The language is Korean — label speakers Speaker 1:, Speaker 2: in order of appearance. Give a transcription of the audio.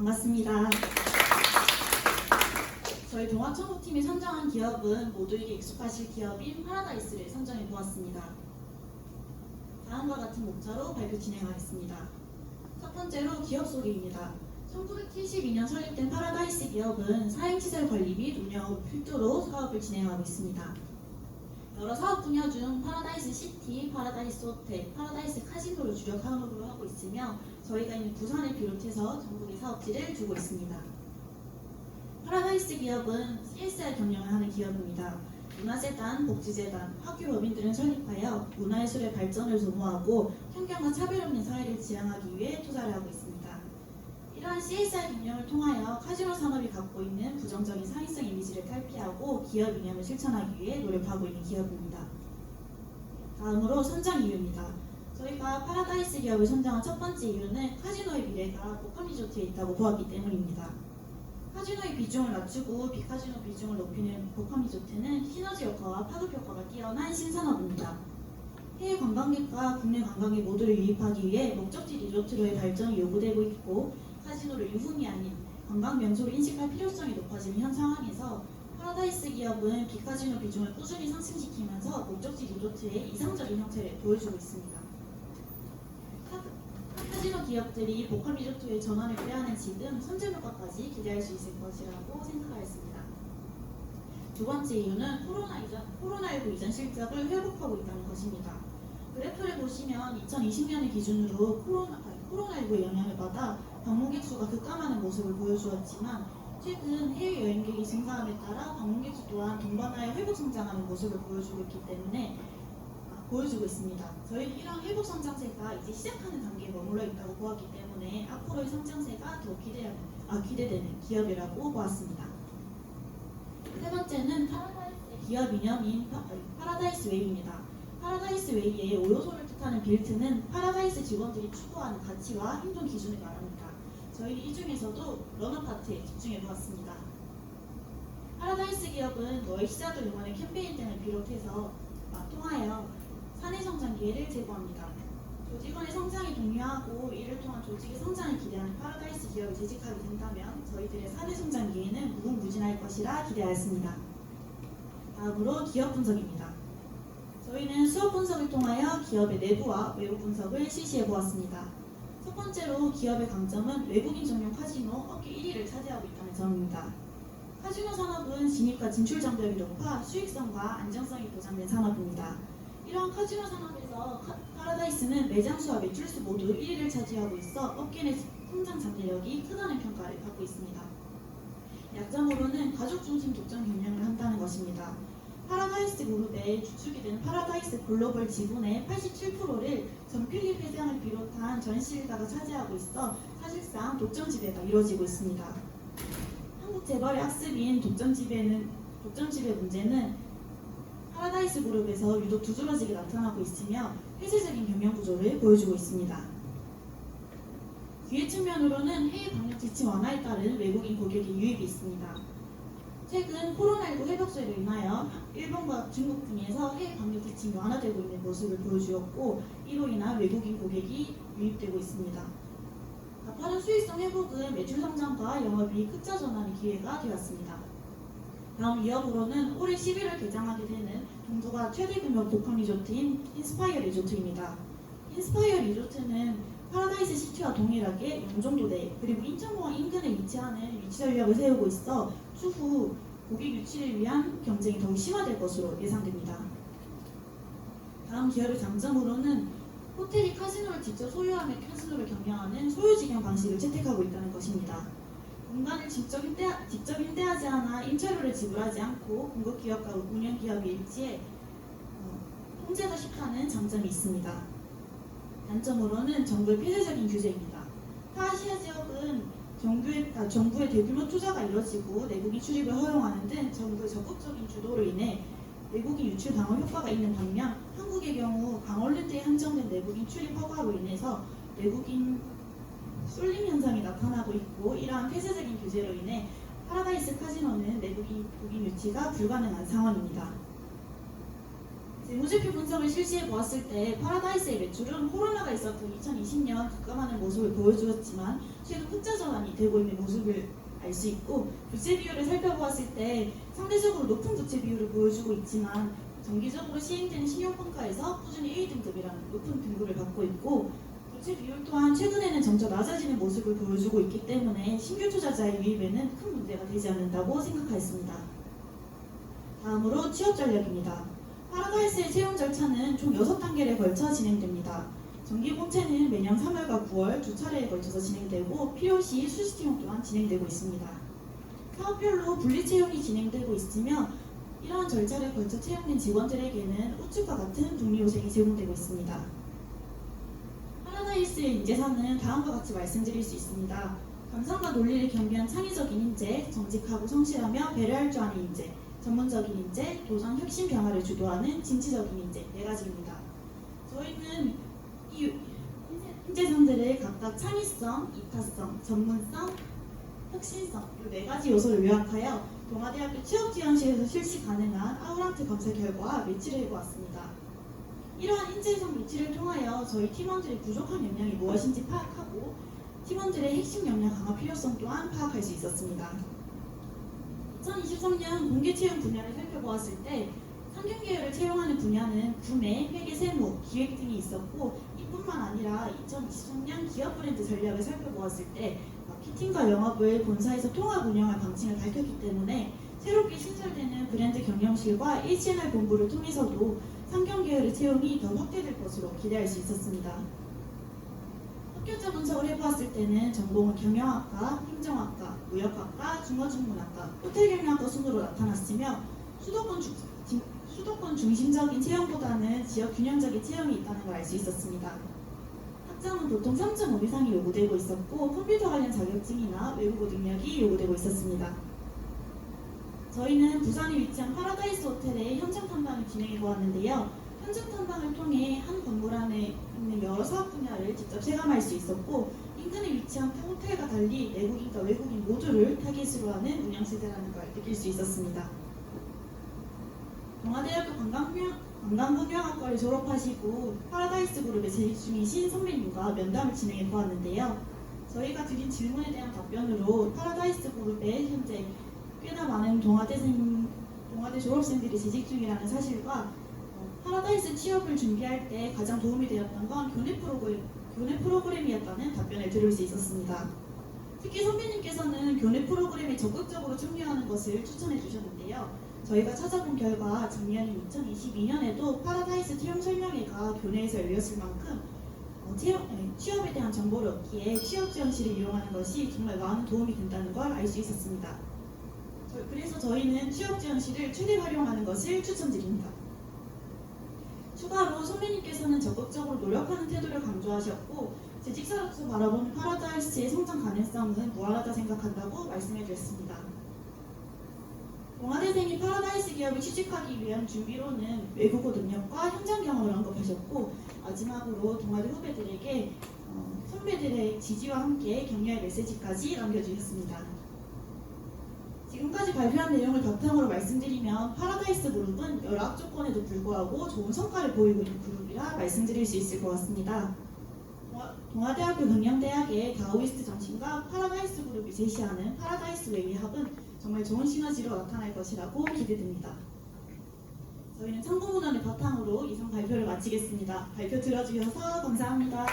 Speaker 1: 반갑습니다. 저희 동아청구팀이 선정한 기업은 모두에게 익숙하실 기업인 파라다이스를 선정해 보았습니다. 다음과 같은 목차로 발표 진행하겠습니다. 첫 번째로 기업 소개입니다. 1972년 설립된 파라다이스 기업은 사행시설 관리 및 운영을 필두로 사업을 진행하고 있습니다. 여러 사업 분야 중 파라다이스 시티, 파라다이스 호텔, 파라다이스 카지노를 주력 사업으로 하고 있으며 저희가 있는 부산을 비롯해서 전국의 사업지를 두고 있습니다. 파라다이스 기업은 CSR 경영을 하는 기업입니다. 문화재단, 복지재단, 학교법인들을 설립하여 문화예술의 발전을 도모하고 편견과 차별 없는 사회를 지향하기 위해 투자를 하고 있습니다. 이러한 CSR 경영을 통하여 카지노 산업이 갖고 있는 부정적인 사회성 이미지를 탈피하고 기업 이념을 실천하기 위해 노력하고 있는 기업입니다. 다음으로 선정 이유입니다. 저희가 파라다이스 기업을 선정한 첫 번째 이유는 카지노의 미래가 복합 리조트에 있다고 보았기 때문입니다. 카지노의 비중을 낮추고 비카지노 비중을 높이는 복합 리조트는 시너지 효과와 파급 효과가 뛰어난 신산업입니다. 해외 관광객과 국내 관광객 모두를 유입하기 위해 목적지 리조트로의 발전이 요구되고 있고 카지노를 유흥이 아닌 관광 명소로 인식할 필요성이 높아지는 현 상황에서 파라다이스 기업은 비카지노 비중을 꾸준히 상승시키면서 목적지 리조트의 이상적인 형태를 보여주고 있습니다. 카지노 기업들이 복합 리조트의 전환을 꾀하는 지금 선제 효과까지 기대할 수 있을 것이라고 생각하였습니다. 두 번째 이유는 코로나19 이전 실적을 회복하고 있다는 것입니다. 그래프를 보시면 2020년을 기준으로 코로나19의 영향을 받아 방문객 수가 급감하는 모습을 보여주었지만 최근 해외여행객이 증가함에 따라 방문객 수 또한 동반하여 회복 성장하는 모습을 보여주고 있습니다. 저희는 이런 회복 성장세가 이제 시작하는 단계에 머물러 있다고 보았기 때문에 앞으로의 성장세가 더 기대되는 기업이라고 보았습니다. 세 번째는 파라다이스의 기업 이념인 파라다이스 웨이입니다. 파라다이스 웨이의 5요소를 뜻하는 빌트는 파라다이스 직원들이 추구하는 가치와 행동 기준을 말합니다. 저희는 이 중에서도 러너 파트에 집중해 보았습니다. 파라다이스 기업은 너의 시작을 응원의 캠페인 등을 통하여 사내 성장 기회를 제공합니다. 조직원의 성장에 독려하고 이를 통한 조직의 성장을 기대하는 파라다이스 기업에 재직하게 된다면 저희들의 사내 성장 기회는 무궁무진할 것이라 기대하였습니다. 다음으로 기업 분석입니다. 저희는 수업 분석을 통하여 기업의 내부와 외부 분석을 실시해 보았습니다. 첫 번째로 기업의 강점은 외국인 전용 카지노 업계 1위를 차지하고 있다는 점입니다. 카지노 산업은 진입과 진출 장벽이 높아 수익성과 안정성이 보장된 산업입니다. 이러한 카지노 산업에서 파라다이스는 매장 수와 매출 수 모두 1위를 차지하고 있어 업계 내 성장 잠재력이 크다는 평가를 받고 있습니다. 약점으로는 가족 중심 독점 경영을 한다는 것입니다. 파라다이스 그룹의 주축이 된 파라다이스 글로벌 지분의 87%를 전필립 회장을 비롯한 전 실가가 차지하고 있어 사실상 독점 지배가 이루어지고 있습니다. 한국 재벌의 학습인 독점 지배 문제는 파라다이스 그룹에서 유독 두드러지게 나타나고 있으며 폐쇄적인 경영 구조를 보여주고 있습니다. 기회 측면으로는 해외 방역 지침 완화에 따른 외국인 고객의 유입이 있습니다. 최근 코로나19 회복세로 인하여 일본과 중국 등에서 해외 방역 지침이 완화되고 있는 모습을 보여주었고 이로 인한 외국인 고객이 유입되고 있습니다. 가파른 수익성 회복은 매출 성장과 영업이익 흑자 전환의 기회가 되었습니다. 다음 위협으로는 올해 11월 개장하게 되는 동부가 최대 규모 복합 리조트인 인스파이어 리조트입니다. 인스파이어 리조트는 파라다이스 시티와 동일하게 영종도내 그리고 인천공항 인근에 위치하는 위치 전략을 세우고 있어 추후 고객 유치를 위한 경쟁이 더욱 심화될 것으로 예상됩니다. 다음 기업의 장점으로는 호텔이 카지노를 직접 소유하며 카지노를 경영하는 소유직영 방식을 채택하고 있다는 것입니다. 공간을 직접 임대하지 않아 임차료를 지불하지 않고 공급기업과 운영기업이 일치해 통제가 쉽다는 장점이 있습니다. 단점으로는 정부의 폐쇄적인 규제입니다. 타아시아 지역은 정부의 대규모 투자가 이뤄지고 내국인 출입을 허용하는 등 정부의 적극적인 주도로 인해 외국인 유출 방어 효과가 있는 반면 한국의 경우 강원랜드에 한정된 내국인 출입 허가로 인해서 내국인 쏠림 현상이 나타나고 있고 이러한 폐쇄적인 규제로 인해 파라다이스 카지노는 내국인 유치가 불가능한 상황입니다. 재무제표 분석을 실시해 보았을 때 파라다이스의 매출은 코로나가 있었던 2020년 급감하는 모습을 보여주었지만 최근 흑자 전환이 되고 있는 모습을 알 수 있고, 부채 비율을 살펴보았을 때 상대적으로 높은 부채 비율을 보여주고 있지만 정기적으로 시행되는 신용평가에서 꾸준히 A등급이라는 높은 등급을 받고 있고, 부채 비율 또한 최근에는 점차 낮아지는 모습을 보여주고 있기 때문에 신규 투자자의 유입에는 큰 문제가 되지 않는다고 생각하였습니다. 다음으로 취업 전략입니다. 파라다이스의 채용 절차는 총 6단계에 걸쳐 진행됩니다. 정기 공채는 매년 3월과 9월 두 차례에 걸쳐서 진행되고, 필요시 수시 채용 또한 진행되고 있습니다. 사업별로 분리 채용이 진행되고 있으며, 이러한 절차를 걸쳐 채용된 직원들에게는 우측과 같은 복리후생이 제공되고 있습니다. 파라다이스의 인재사는 다음과 같이 말씀드릴 수 있습니다. 감성과 논리를 겸비한 창의적인 인재, 정직하고 성실하며 배려할 줄 아는 인재, 전문적인 인재, 도전 혁신 변화를 주도하는 진취적인 인재 4가지입니다. 저희는 이 인재상들을 각각 창의성, 이타성, 전문성, 혁신성 이 4가지 요소를 요약하여 동아대학교 취업지원실에서 실시 가능한 아우란트 검사 결과 매치를 해보았습니다. 이러한 인재상 매치를 통하여 저희 팀원들의 부족한 역량이 무엇인지 파악하고 팀원들의 핵심 역량 강화 필요성 또한 파악할 수 있었습니다. 2023년 공개 채용 분야를 살펴보았을 때 상경계열을 채용하는 분야는 구매, 회계, 세무, 기획 등이 있었고, 이뿐만 아니라 2023년 기업 브랜드 전략을 살펴보았을 때 마케팅과 영업을 본사에서 통합 운영할 방침을 밝혔기 때문에 새롭게 신설되는 브랜드 경영실과 H&R 본부를 통해서도 상경계열의 채용이 더 확대될 것으로 기대할 수 있었습니다. 합격자 분석을 해보았을 때는 전공은 경영학과, 행정학과, 무역학과, 중어중문학과, 호텔경영학과 순으로 나타났으며 수도권 중심적인 채용보다는 지역 균형적인 채용이 있다는 걸 알 수 있었습니다. 학점은 보통 3.5 이상이 요구되고 있었고, 컴퓨터 관련 자격증이나 외국어 능력이 요구되고 있었습니다. 저희는 부산에 위치한 파라다이스 호텔의 현장 탐방을 진행해 보았는데요. 현장 탐방을 통해 한 건물 안에 있는 여러 사업 분야를 직접 체감할 수 있었고, 인근에 위치한 호텔과 달리 내국인과 외국인 모두를 타깃으로 하는 운영체제라는 걸 느낄 수 있었습니다. 동아대학교 관광분야학과를 졸업하시고 파라다이스 그룹에 재직 중이신 선배님과 면담을 진행해 보았는데요. 저희가 드린 질문에 대한 답변으로 파라다이스 그룹에 현재 꽤나 많은 동아대 졸업생들이 재직 중이라는 사실과 파라다이스 취업을 준비할 때 가장 도움이 되었던 건 교내 프로그램이었다는 답변을 들을 수 있었습니다. 특히 선배님께서는 교내 프로그램에 적극적으로 참여하는 것을 추천해 주셨는데요. 저희가 찾아본 결과 작년인 2022년에도 파라다이스 채용 설명회가 교내에서 열렸을 만큼 취업에 대한 정보를 얻기에 취업지원실을 이용하는 것이 정말 많은 도움이 된다는 걸 알 수 있었습니다. 그래서 저희는 취업지원실을 최대 활용하는 것을 추천드립니다. 추가로 선배님께서는 적극적으로 노력하는 태도를 강조하셨고, 재직사로서 바라보는 파라다이스의 성장 가능성은 무한하다 생각한다고 말씀해 주셨습니다. 동아대생이 파라다이스 기업에 취직하기 위한 준비로는 외국어 능력과 현장 경험을 언급하셨고, 마지막으로 동아대 후배들에게 선배들의 지지와 함께 격려의 메시지까지 남겨주셨습니다. 지금까지 발표한 내용을 바탕으로 말씀드리면 파라다이스 그룹은 여러 악조건에도 불구하고 좋은 성과를 보이고 있는 그룹이라 말씀드릴 수 있을 것 같습니다. 동아대학교 경영대학의 다오이스트 정신과 파라다이스 그룹이 제시하는 파라다이스 웨이의 합은 정말 좋은 시너지로 나타날 것이라고 기대됩니다. 저희는 참고문헌을 바탕으로 이상 발표를 마치겠습니다. 발표 들어주셔서 감사합니다.